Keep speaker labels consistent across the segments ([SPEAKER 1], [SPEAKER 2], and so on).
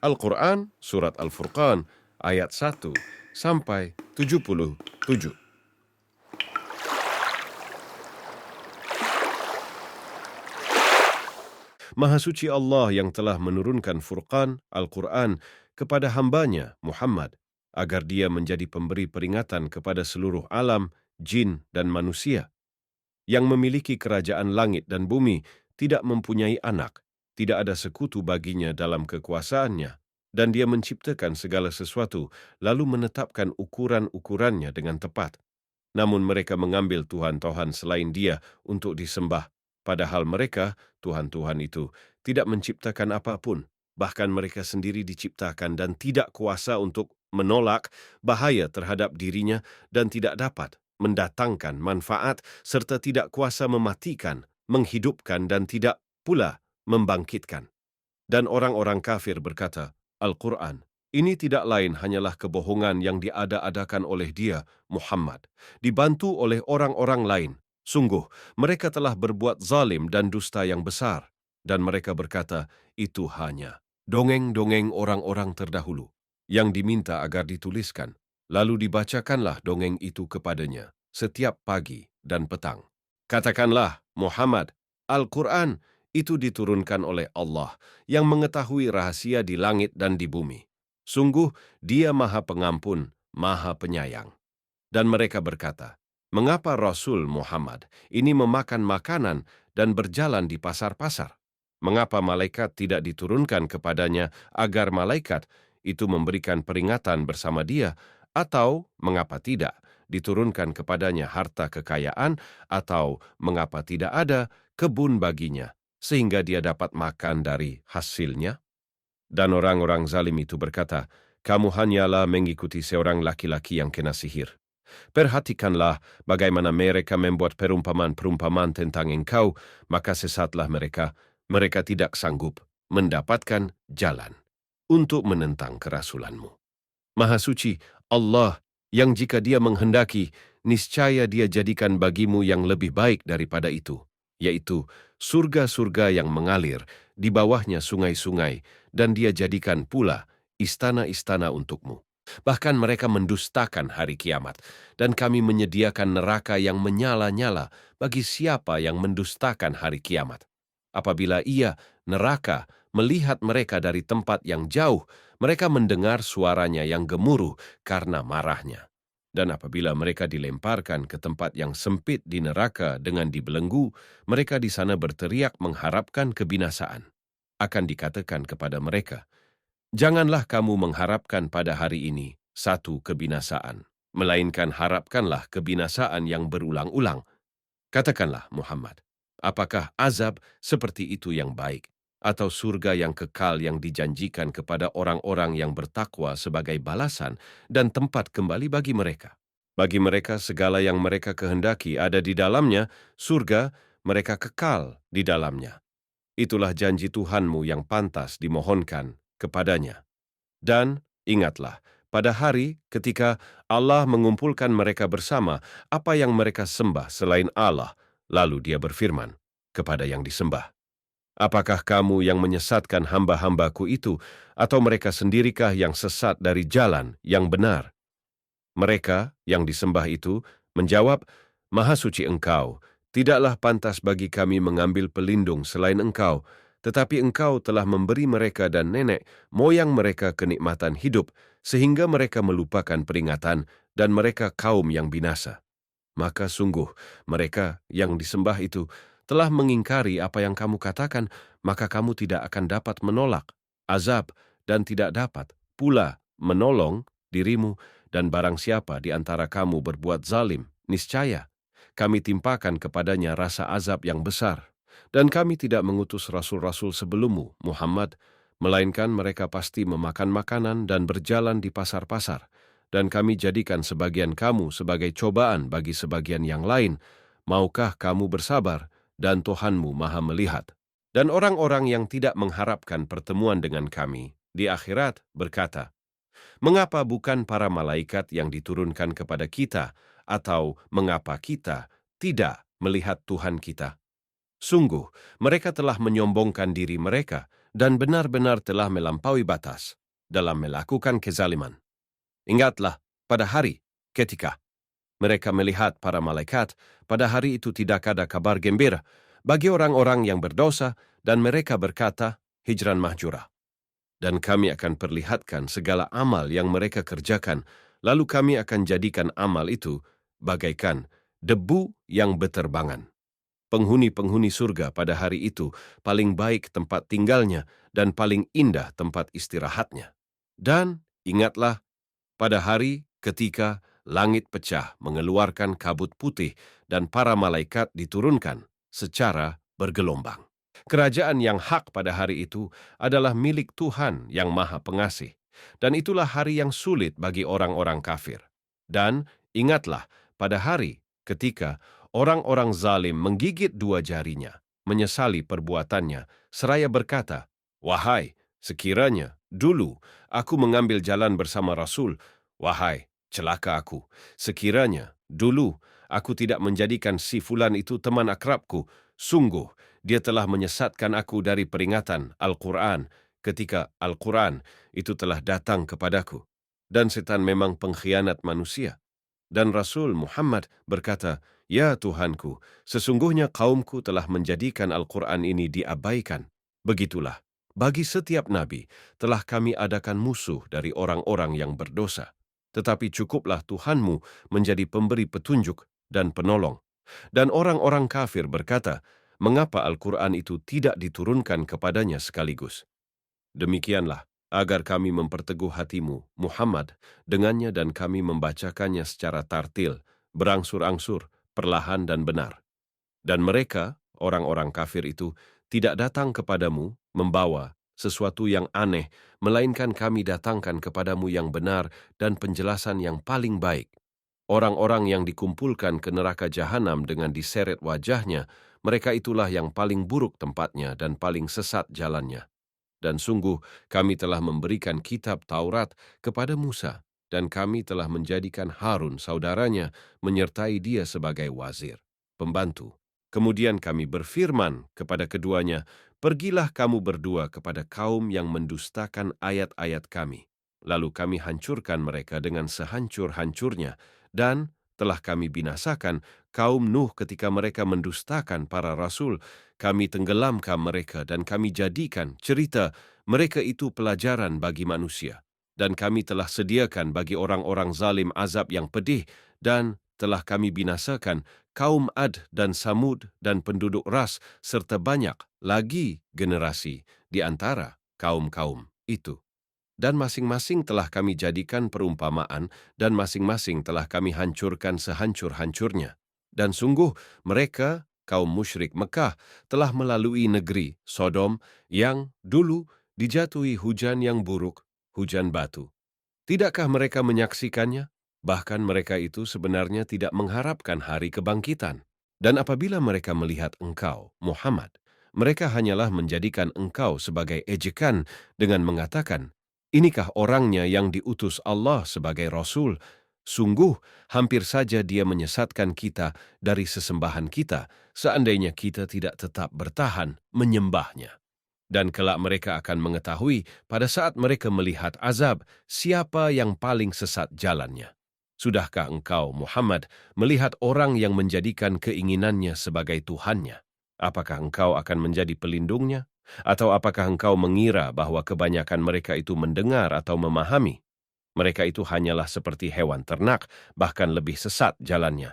[SPEAKER 1] Al-Quran, Surat Al-Furqan, ayat 1 sampai 77. Maha suci Allah yang telah menurunkan Furqan, Al-Quran, kepada hambanya, Muhammad, agar dia menjadi pemberi peringatan kepada seluruh alam, jin, dan manusia. Yang memiliki kerajaan langit dan bumi tidak mempunyai anak, tidak ada sekutu baginya dalam kekuasaannya, dan dia menciptakan segala sesuatu, lalu menetapkan ukuran-ukurannya dengan tepat. Namun mereka mengambil Tuhan-Tuhan selain dia untuk disembah, padahal mereka, Tuhan-Tuhan itu, tidak menciptakan apapun, bahkan mereka sendiri diciptakan dan tidak kuasa untuk menolak bahaya terhadap dirinya dan tidak dapat mendatangkan manfaat serta tidak kuasa mematikan, menghidupkan dan tidak pula membangkitkan. Dan orang-orang kafir berkata, Al-Quran, ini tidak lain hanyalah kebohongan yang diada-adakan oleh dia, Muhammad, dibantu oleh orang-orang lain. Sungguh, mereka telah berbuat zalim dan dusta yang besar. Dan mereka berkata, itu hanya dongeng-dongeng orang-orang terdahulu yang diminta agar dituliskan. Lalu dibacakanlah dongeng itu kepadanya setiap pagi dan petang. Katakanlah, Muhammad, Al-Quran itu diturunkan oleh Allah yang mengetahui rahasia di langit dan di bumi. Sungguh, dia Maha Pengampun, Maha Penyayang. Dan mereka berkata, mengapa Rasul Muhammad ini memakan makanan dan berjalan di pasar-pasar? Mengapa malaikat tidak diturunkan kepadanya agar malaikat itu memberikan peringatan bersama dia? Atau mengapa tidak diturunkan kepadanya harta kekayaan? Atau mengapa tidak ada kebun baginya, sehingga dia dapat makan dari hasilnya? Dan orang-orang zalim itu berkata, kamu hanyalah mengikuti seorang laki-laki yang kena sihir. Perhatikanlah bagaimana mereka membuat perumpamaan-perumpamaan tentang engkau, maka sesatlah mereka. Mereka tidak sanggup mendapatkan jalan untuk menentang kerasulanmu. Maha suci Allah yang jika dia menghendaki, niscaya dia jadikan bagimu yang lebih baik daripada itu, yaitu surga-surga yang mengalir, di bawahnya sungai-sungai, dan dia jadikan pula istana-istana untukmu. Bahkan mereka mendustakan hari kiamat, dan kami menyediakan neraka yang menyala-nyala bagi siapa yang mendustakan hari kiamat. Apabila ia, neraka, melihat mereka dari tempat yang jauh, mereka mendengar suaranya yang gemuruh karena marahnya. Dan apabila mereka dilemparkan ke tempat yang sempit di neraka dengan dibelenggu, mereka di sana berteriak mengharapkan kebinasaan. Akan dikatakan kepada mereka, janganlah kamu mengharapkan pada hari ini satu kebinasaan, melainkan harapkanlah kebinasaan yang berulang-ulang. Katakanlah, Muhammad, apakah azab seperti itu yang baik, atau surga yang kekal yang dijanjikan kepada orang-orang yang bertakwa sebagai balasan dan tempat kembali bagi mereka? Bagi mereka segala yang mereka kehendaki ada di dalamnya, surga mereka kekal di dalamnya. Itulah janji Tuhanmu yang pantas dimohonkan kepadanya. Dan ingatlah, pada hari ketika Allah mengumpulkan mereka bersama, apa yang mereka sembah selain Allah, lalu dia berfirman kepada yang disembah, apakah kamu yang menyesatkan hamba-hambaku itu, atau mereka sendirikah yang sesat dari jalan yang benar? Mereka yang disembah itu menjawab, Maha suci Engkau, tidaklah pantas bagi kami mengambil pelindung selain Engkau, tetapi Engkau telah memberi mereka dan nenek moyang mereka kenikmatan hidup, sehingga mereka melupakan peringatan dan mereka kaum yang binasa. Maka sungguh mereka yang disembah itu telah mengingkari apa yang kamu katakan, maka kamu tidak akan dapat menolak azab dan tidak dapat pula menolong dirimu. Dan barang siapa di antara kamu berbuat zalim, niscaya kami timpakan kepadanya rasa azab yang besar. Dan kami tidak mengutus rasul-rasul sebelummu, Muhammad, melainkan mereka pasti memakan makanan dan berjalan di pasar-pasar. Dan kami jadikan sebagian kamu sebagai cobaan bagi sebagian yang lain. Maukah kamu bersabar, dan Tuhanmu Maha melihat? Dan orang-orang yang tidak mengharapkan pertemuan dengan kami di akhirat berkata, mengapa bukan para malaikat yang diturunkan kepada kita, atau mengapa kita tidak melihat Tuhan kita? Sungguh, mereka telah menyombongkan diri mereka, dan benar-benar telah melampaui batas dalam melakukan kezaliman. Ingatlah pada hari ketika mereka melihat para malaikat, pada hari itu tidak ada kabar gembira bagi orang-orang yang berdosa, dan mereka berkata, hijran mahjurah. Dan kami akan perlihatkan segala amal yang mereka kerjakan, lalu kami akan jadikan amal itu bagaikan debu yang berterbangan. Penghuni-penghuni surga pada hari itu paling baik tempat tinggalnya dan paling indah tempat istirahatnya. Dan ingatlah pada hari ketika langit pecah mengeluarkan kabut putih dan para malaikat diturunkan secara bergelombang. Kerajaan yang hak pada hari itu adalah milik Tuhan yang Maha Pengasih, dan itulah hari yang sulit bagi orang-orang kafir. Dan ingatlah pada hari ketika orang-orang zalim menggigit dua jarinya, menyesali perbuatannya, seraya berkata, "Wahai, sekiranya dulu aku mengambil jalan bersama Rasul, wahai, celaka aku, sekiranya dulu aku tidak menjadikan si fulan itu teman akrabku, sungguh dia telah menyesatkan aku dari peringatan Al-Quran ketika Al-Quran itu telah datang kepadaku. Dan setan memang pengkhianat manusia." Dan Rasul Muhammad berkata, "Ya Tuhanku, sesungguhnya kaumku telah menjadikan Al-Quran ini diabaikan. Begitulah, bagi setiap nabi telah kami adakan musuh dari orang-orang yang berdosa. Tetapi cukuplah Tuhanmu menjadi pemberi petunjuk dan penolong." Dan orang-orang kafir berkata, "Mengapa Al-Quran itu tidak diturunkan kepadanya sekaligus?" Demikianlah, agar kami memperteguh hatimu, Muhammad, dengannya dan kami membacakannya secara tartil, berangsur-angsur, perlahan dan benar. Dan mereka, orang-orang kafir itu, tidak datang kepadamu membawa sesuatu yang aneh, melainkan kami datangkan kepadamu yang benar dan penjelasan yang paling baik. Orang-orang yang dikumpulkan ke neraka jahanam dengan diseret wajahnya, mereka itulah yang paling buruk tempatnya dan paling sesat jalannya. Dan sungguh kami telah memberikan kitab Taurat kepada Musa, dan kami telah menjadikan Harun saudaranya menyertai dia sebagai wazir, pembantu. Kemudian kami berfirman kepada keduanya, "Pergilah kamu berdua kepada kaum yang mendustakan ayat-ayat kami." Lalu kami hancurkan mereka dengan sehancur-hancurnya, dan telah kami binasakan kaum Nuh ketika mereka mendustakan para rasul. Kami tenggelamkan mereka dan kami jadikan cerita mereka itu pelajaran bagi manusia. Dan kami telah sediakan bagi orang-orang zalim azab yang pedih, dan telah kami binasakan kaum Ad dan Samud dan penduduk Ras serta banyak lagi generasi di antara kaum-kaum itu. Dan masing-masing telah kami jadikan perumpamaan, dan masing-masing telah kami hancurkan sehancur-hancurnya. Dan sungguh mereka, kaum musyrik Mekah, telah melalui negeri Sodom yang dulu dijatuhi hujan yang buruk, hujan batu. Tidakkah mereka menyaksikannya? Bahkan mereka itu sebenarnya tidak mengharapkan hari kebangkitan. Dan apabila mereka melihat engkau, Muhammad, mereka hanyalah menjadikan engkau sebagai ejekan dengan mengatakan, "Inikah orangnya yang diutus Allah sebagai Rasul? Sungguh, hampir saja dia menyesatkan kita dari sesembahan kita, seandainya kita tidak tetap bertahan menyembahnya." Dan kelak mereka akan mengetahui pada saat mereka melihat azab, siapa yang paling sesat jalannya. Sudahkah engkau, Muhammad, melihat orang yang menjadikan keinginannya sebagai Tuhannya? Apakah engkau akan menjadi pelindungnya? Atau apakah engkau mengira bahwa kebanyakan mereka itu mendengar atau memahami? Mereka itu hanyalah seperti hewan ternak, bahkan lebih sesat jalannya.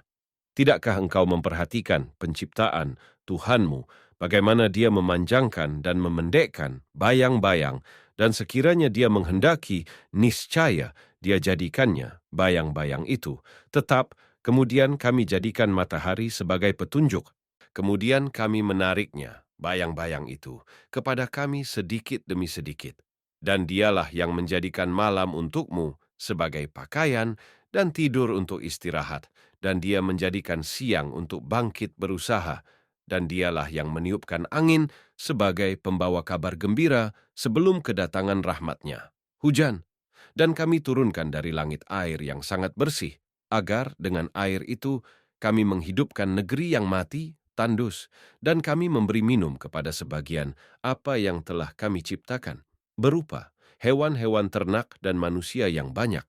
[SPEAKER 1] Tidakkah engkau memperhatikan penciptaan Tuhanmu, bagaimana dia memanjangkan dan memendekkan bayang-bayang, dan sekiranya dia menghendaki, niscaya dia jadikannya bayang-bayang itu. Tetap, kemudian kami jadikan matahari sebagai petunjuk. Kemudian kami menariknya, bayang-bayang itu, kepada kami sedikit demi sedikit. Dan dialah yang menjadikan malam untukmu sebagai pakaian dan tidur untuk istirahat. Dan dia menjadikan siang untuk bangkit berusaha, dan dialah yang meniupkan angin sebagai pembawa kabar gembira sebelum kedatangan rahmatnya, hujan. Dan kami turunkan dari langit air yang sangat bersih, agar dengan air itu kami menghidupkan negeri yang mati tandus, dan kami memberi minum kepada sebagian apa yang telah kami ciptakan, berupa hewan-hewan ternak dan manusia yang banyak.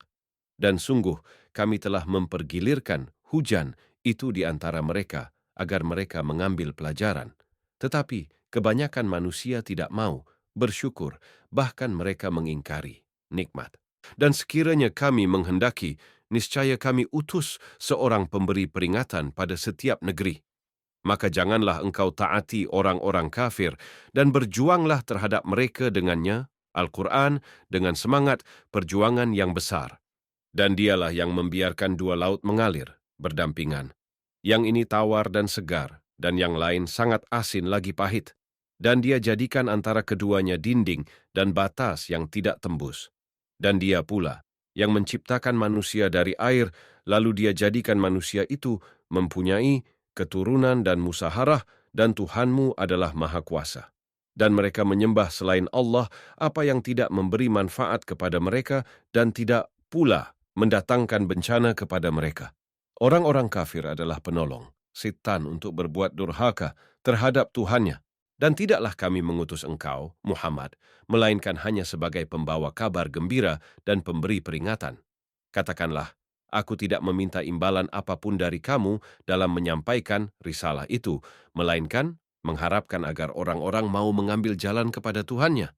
[SPEAKER 1] Dan sungguh kami telah mempergilirkan hujan itu di antara mereka, agar mereka mengambil pelajaran. Tetapi kebanyakan manusia tidak mau bersyukur, bahkan mereka mengingkari nikmat. Dan sekiranya kami menghendaki, niscaya kami utus seorang pemberi peringatan pada setiap negeri. Maka janganlah engkau taati orang-orang kafir dan berjuanglah terhadap mereka dengannya, Al-Quran, dengan semangat perjuangan yang besar. Dan dialah yang membiarkan dua laut mengalir, berdampingan. Yang ini tawar dan segar, dan yang lain sangat asin lagi pahit. Dan dia jadikan antara keduanya dinding dan batas yang tidak tembus. Dan dia pula yang menciptakan manusia dari air, lalu dia jadikan manusia itu mempunyai keturunan dan musaharah, dan Tuhanmu adalah Maha Kuasa. Dan mereka menyembah selain Allah apa yang tidak memberi manfaat kepada mereka dan tidak pula mendatangkan bencana kepada mereka. Orang-orang kafir adalah penolong setan untuk berbuat durhaka terhadap Tuhannya. Dan tidaklah kami mengutus engkau, Muhammad, melainkan hanya sebagai pembawa kabar gembira dan pemberi peringatan. Katakanlah, aku tidak meminta imbalan apapun dari kamu dalam menyampaikan risalah itu, melainkan mengharapkan agar orang-orang mau mengambil jalan kepada Tuhannya.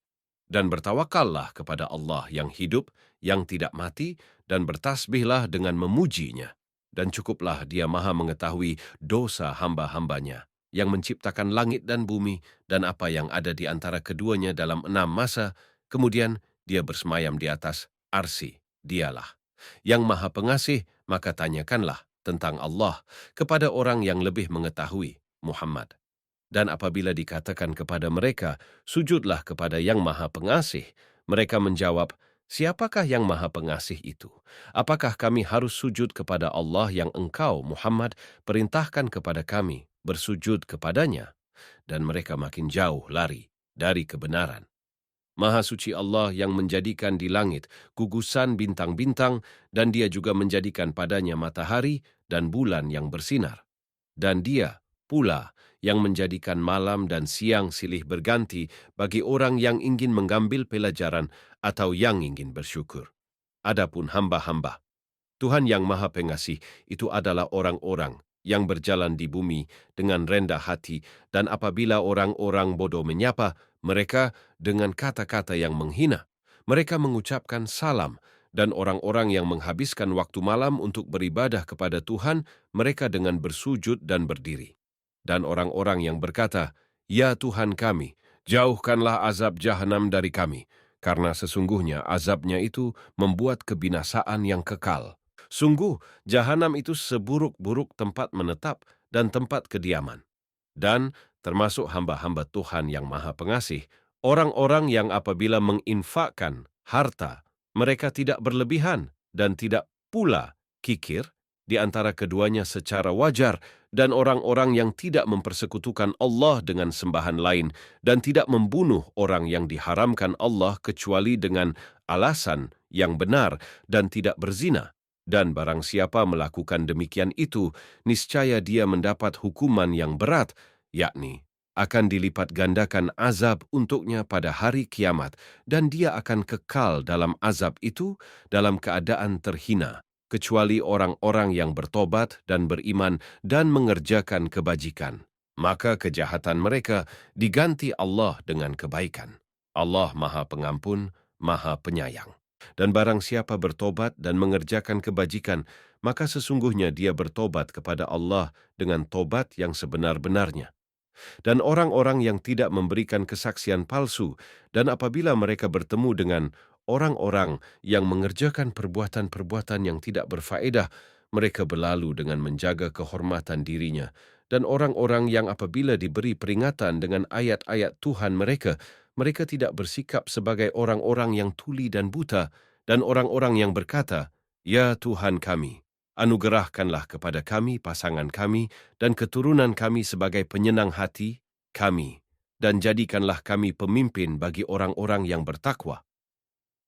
[SPEAKER 1] Dan bertawakallah kepada Allah yang hidup, yang tidak mati, dan bertasbihlah dengan memujinya. Dan cukuplah dia maha mengetahui dosa hamba-hambanya, yang menciptakan langit dan bumi, dan apa yang ada di antara keduanya dalam 6 masa, kemudian dia bersemayam di atas arsy, dialah. Yang maha pengasih, maka tanyakanlah tentang Allah kepada orang yang lebih mengetahui, Muhammad. Dan apabila dikatakan kepada mereka, sujudlah kepada yang maha pengasih, mereka menjawab, siapakah yang maha pengasih itu? Apakah kami harus sujud kepada Allah yang engkau, Muhammad, perintahkan kepada kami bersujud kepadanya? Dan mereka makin jauh lari dari kebenaran. Maha suci Allah yang menjadikan di langit gugusan bintang-bintang, dan dia juga menjadikan padanya matahari dan bulan yang bersinar. Dan dia pula yang menjadikan malam dan siang silih berganti bagi orang yang ingin mengambil pelajaran atau yang ingin bersyukur. Adapun hamba-hamba, Tuhan yang Maha Pengasih itu adalah orang-orang yang berjalan di bumi dengan rendah hati, dan apabila orang-orang bodoh menyapa mereka dengan kata-kata yang menghina, mereka mengucapkan salam, dan orang-orang yang menghabiskan waktu malam untuk beribadah kepada Tuhan, mereka dengan bersujud dan berdiri. Dan orang-orang yang berkata, ya Tuhan kami, jauhkanlah azab jahanam dari kami, karena sesungguhnya azabnya itu membuat kebinasaan yang kekal. Sungguh, jahanam itu seburuk-buruk tempat menetap dan tempat kediaman. Dan termasuk hamba-hamba Tuhan yang Maha Pengasih, orang-orang yang apabila menginfakkan harta, mereka tidak berlebihan dan tidak pula kikir di antara keduanya secara wajar, dan orang-orang yang tidak mempersekutukan Allah dengan sembahan lain dan tidak membunuh orang yang diharamkan Allah kecuali dengan alasan yang benar dan tidak berzina. Dan barang siapa melakukan demikian itu, niscaya dia mendapat hukuman yang berat, yakni akan dilipat gandakan azab untuknya pada hari kiamat, dan dia akan kekal dalam azab itu dalam keadaan terhina, kecuali orang-orang yang bertobat dan beriman dan mengerjakan kebajikan. Maka kejahatan mereka diganti Allah dengan kebaikan. Allah Maha Pengampun, Maha Penyayang. Dan barang siapa bertobat dan mengerjakan kebajikan, maka sesungguhnya dia bertobat kepada Allah dengan tobat yang sebenar-benarnya. Dan orang-orang yang tidak memberikan kesaksian palsu, dan apabila mereka bertemu dengan orang-orang yang mengerjakan perbuatan-perbuatan yang tidak berfaedah, mereka berlalu dengan menjaga kehormatan dirinya. Dan orang-orang yang apabila diberi peringatan dengan ayat-ayat Tuhan mereka, mereka tidak bersikap sebagai orang-orang yang tuli dan buta, dan orang-orang yang berkata, ya Tuhan kami, anugerahkanlah kepada kami pasangan kami dan keturunan kami sebagai penyenang hati kami, dan jadikanlah kami pemimpin bagi orang-orang yang bertakwa.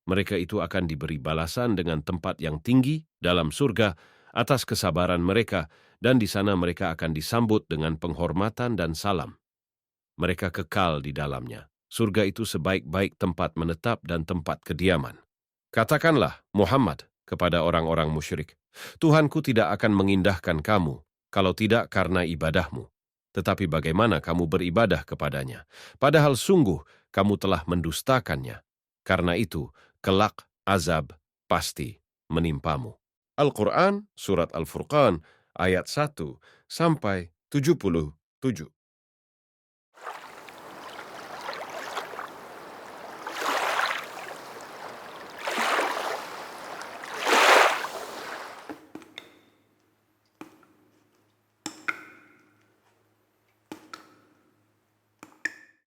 [SPEAKER 1] Mereka itu akan diberi balasan dengan tempat yang tinggi dalam surga atas kesabaran mereka, dan di sana mereka akan disambut dengan penghormatan dan salam. Mereka kekal di dalamnya. Surga itu sebaik-baik tempat menetap dan tempat kediaman. Katakanlah, Muhammad, kepada orang-orang musyrik, Tuhanku tidak akan mengindahkan kamu, kalau tidak karena ibadahmu. Tetapi bagaimana kamu beribadah kepadanya? Padahal sungguh kamu telah mendustakannya. Karena itu, kelak azab pasti menimpamu. Al-Quran, Surat Al-Furqan, ayat 1 sampai 77.